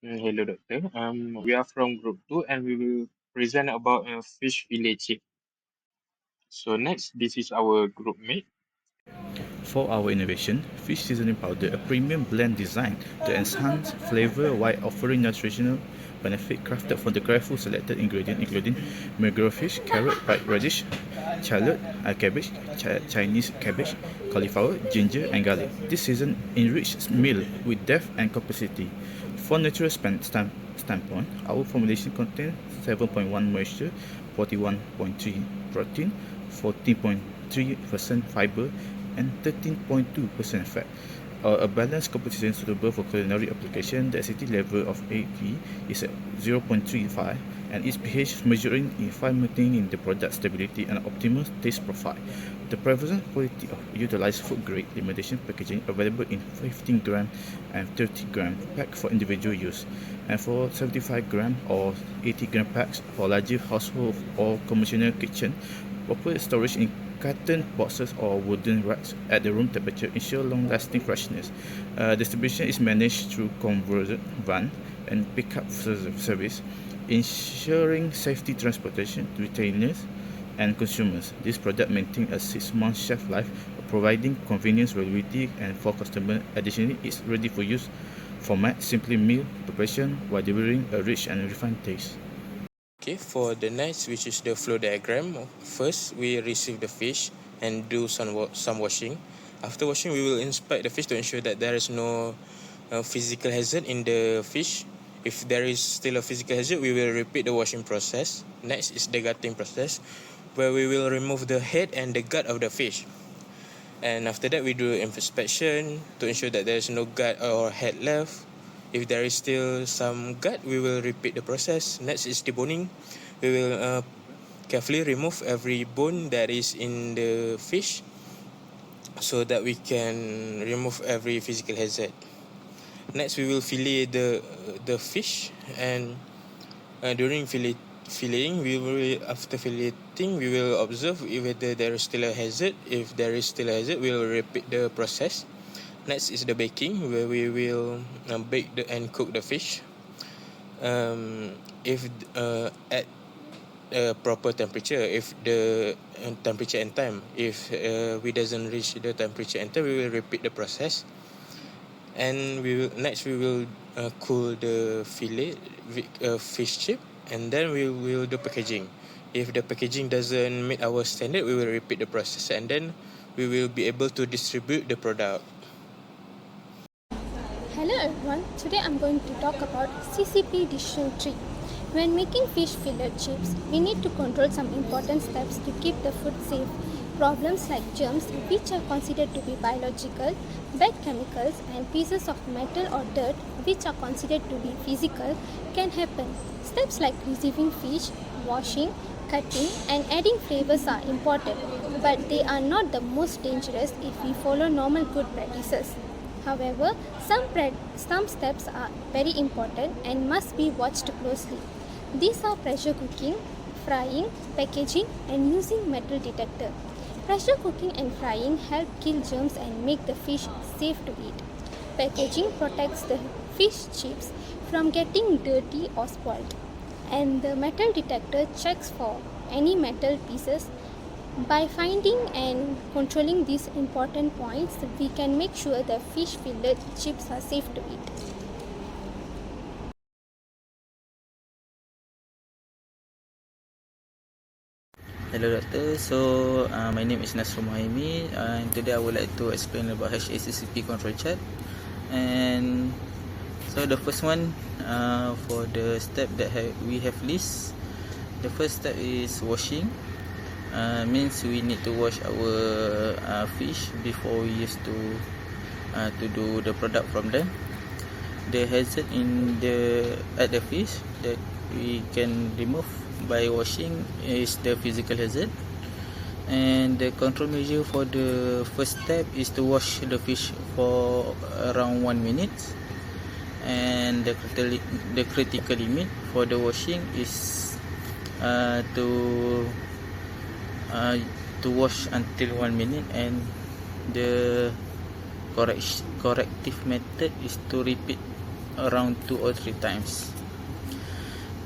Hello, doctor. We are from group 2 and we will present about fish fillet chip. So next, this is our group mate. For our innovation, fish seasoning powder, a premium blend designed to enhance flavor while offering nutritional benefit crafted from the careful selected ingredient including mangrove fish, carrot, white radish, shallot, cabbage, Chinese cabbage, cauliflower, ginger, and garlic. This season enriched meal with depth and complexity. For natural standpoint, our formulation contains 7.1 moisture, 41.3 protein, 14.3% fiber, and 13.2% fat. A balanced composition suitable for culinary application. The acidity level of AV is at 0.35 and its pH measuring in 5, maintaining the product stability and optimal taste profile. The prevalent quality of utilized food grade limitation packaging available in 15 gram and 30 gram pack for individual use, and for 75 gram or 80 gram packs for larger household or commercial kitchen. Proper storage in carton boxes or wooden racks at the room temperature ensure long-lasting freshness. Distribution is managed through converted van and pickup service, ensuring safety transportation to retailers and consumers. This product maintains a 6-month shelf life, providing convenience, reliability, and for customer. Additionally, it's ready for use format, simply meal preparation while delivering a rich and refined taste. Okay, for the next, which is the flow diagram, first we receive the fish and do some washing. After washing, we will inspect the fish to ensure that there is no physical hazard in the fish. If there is still a physical hazard, we will repeat the washing process. Next is the gutting process, where we will remove the head and the gut of the fish. And after that, we do inspection to ensure that there is no gut or head left. If there is still some gut, we will repeat the process. Next is deboning. We will carefully remove every bone that is in the fish so that we can remove every physical hazard. Next, we will fillet the fish, and during filleting, after filleting, we will observe whether there is still a hazard. If there is still a hazard, we will repeat the process. Next is the baking, where we will bake and cook the fish. If at a proper temperature, if the temperature and time, if we doesn't reach the temperature and time, we will repeat the process. And we will cool the fillet fish chip, and then we will do packaging. If the packaging doesn't meet our standard, we will repeat the process, and then we will be able to distribute the product. Hello everyone, today I'm going to talk about CCP decision tree. When making fish fillet chips, we need to control some important steps to keep the food safe. Problems like germs, which are considered to be biological, bad chemicals, and pieces of metal or dirt, which are considered to be physical, can happen. Steps like receiving fish, washing, cutting, and adding flavors are important, but they are not the most dangerous if we follow normal good practices. However, some steps are very important and must be watched closely. These are pressure cooking, frying, packaging, and using metal detector. Pressure cooking and frying help kill germs and make the fish safe to eat. Packaging protects the fish chips from getting dirty or spoiled. And the metal detector checks for any metal pieces. By finding and controlling these important points, we can make sure the fish fillet chips are safe to eat. Hello doctor, my name is Nasr Mohimi, and today I would like to explain about HACCP control chart. And so the first one, for the step that we have list, the first step is washing. Means we need to wash our fish before we used to do the product from them. The hazard at the fish that we can remove by washing is the physical hazard. And the control measure for the first step is to wash the fish for around 1 minute. And the critical limit for the washing is to wash until 1 minute, and the corrective method is to repeat around 2 or 3 times.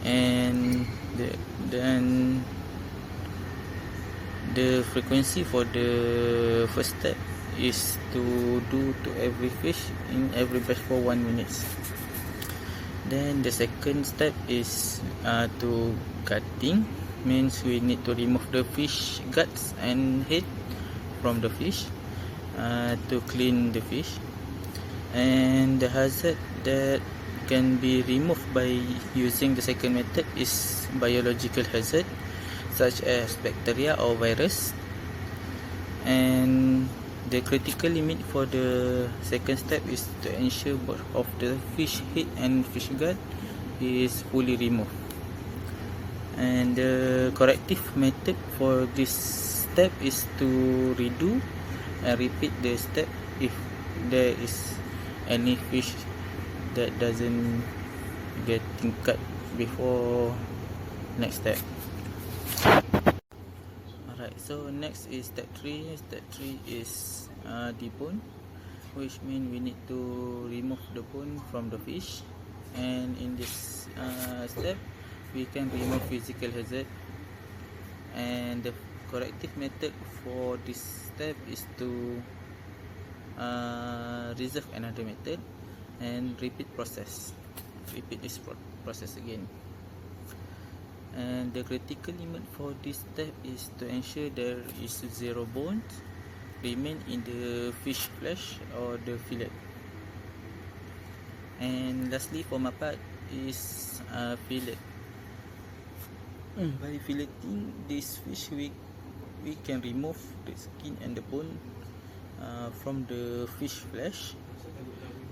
And then the frequency for the first step is to do to every fish in every batch for 1 minute. Then the second step is to gutting, means we need to remove the fish guts and head from the fish to clean the fish. And the hazard that can be removed by using the second method is biological hazard such as bacteria or virus. And the critical limit for the second step is to ensure both of the fish head and fish gut is fully removed. And the corrective method for this step is to redo and repeat the step if there is any fish that doesn't getting cut before next step. Alright, so next is step 3. Step 3 is debone, which means we need to remove the bone from the fish. And in this step, we can remove physical hazard. And the corrective method for this step is to reserve another method and repeat this process again. And the critical limit for this step is to ensure there is zero bones remain in the fish flesh or the fillet. And lastly for my part is fillet. By filleting this fish, we can remove the skin and the bone from the fish flesh,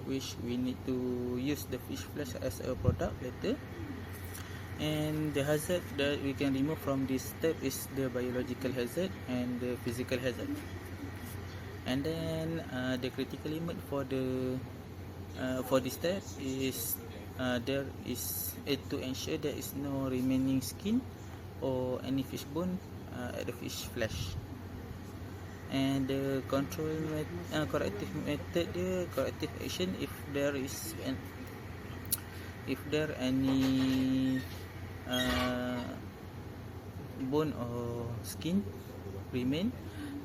which we need to use the fish flesh as a product later. And the hazard that we can remove from this step is the biological hazard and the physical hazard. And then the critical limit for this step is to ensure there is no remaining skin or any fish bone at the fish flesh. And the corrective method, the corrective action, if there any bone or skin remain,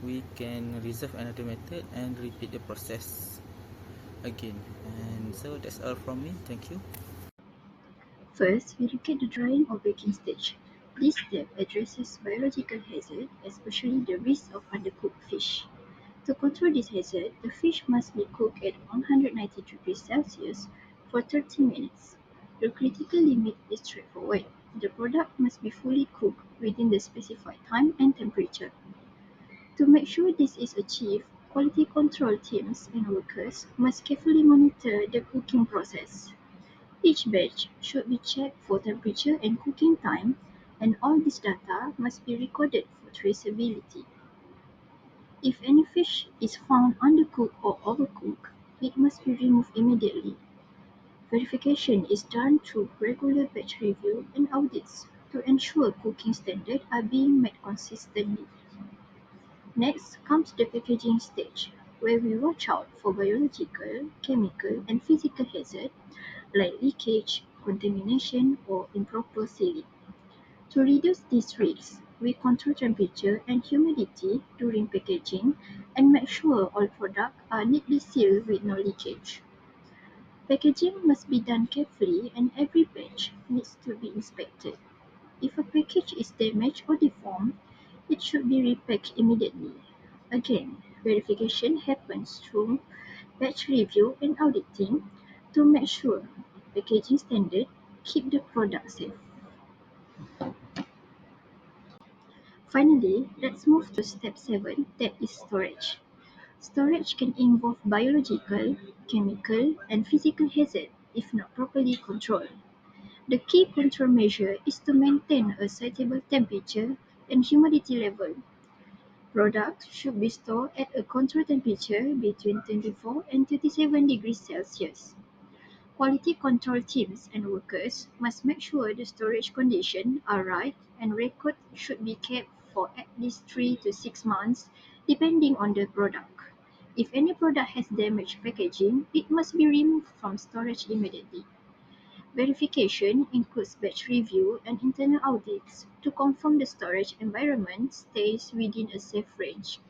we can reserve another method and repeat the process again. And so that's all from me. Thank you. First, we look at the drying or baking stage. This step addresses biological hazard, especially the risk of undercooked fish. To control this hazard, the fish must be cooked at 190 degrees Celsius for 30 minutes. The critical limit is straightforward. The product must be fully cooked within the specified time and temperature. To make sure this is achieved, quality control teams and workers must carefully monitor the cooking process. Each batch should be checked for temperature and cooking time, and all this data must be recorded for traceability. If any fish is found undercooked or overcooked, it must be removed immediately. Verification is done through regular batch review and audits to ensure cooking standards are being met consistently. Next comes the packaging stage, where we watch out for biological, chemical, and physical hazards like leakage, contamination, or improper sealing. To reduce these risks, we control temperature and humidity during packaging and make sure all products are neatly sealed with no leakage. Packaging must be done carefully and every batch needs to be inspected. If a package is damaged or deformed, it should be repacked immediately. Again, verification happens through batch review and auditing to make sure packaging standards keep the product safe. Finally, let's move to step 7, that is storage. Storage can involve biological, chemical, and physical hazards if not properly controlled. The key control measure is to maintain a suitable temperature and humidity level. Products should be stored at a controlled temperature between 24 and 37 degrees Celsius. Quality control teams and workers must make sure the storage conditions are right, and records should be kept for at least 3 to 6 months depending on the product. If any product has damaged packaging, it must be removed from storage immediately. Verification includes batch review and internal audits to confirm the storage environment stays within a safe range.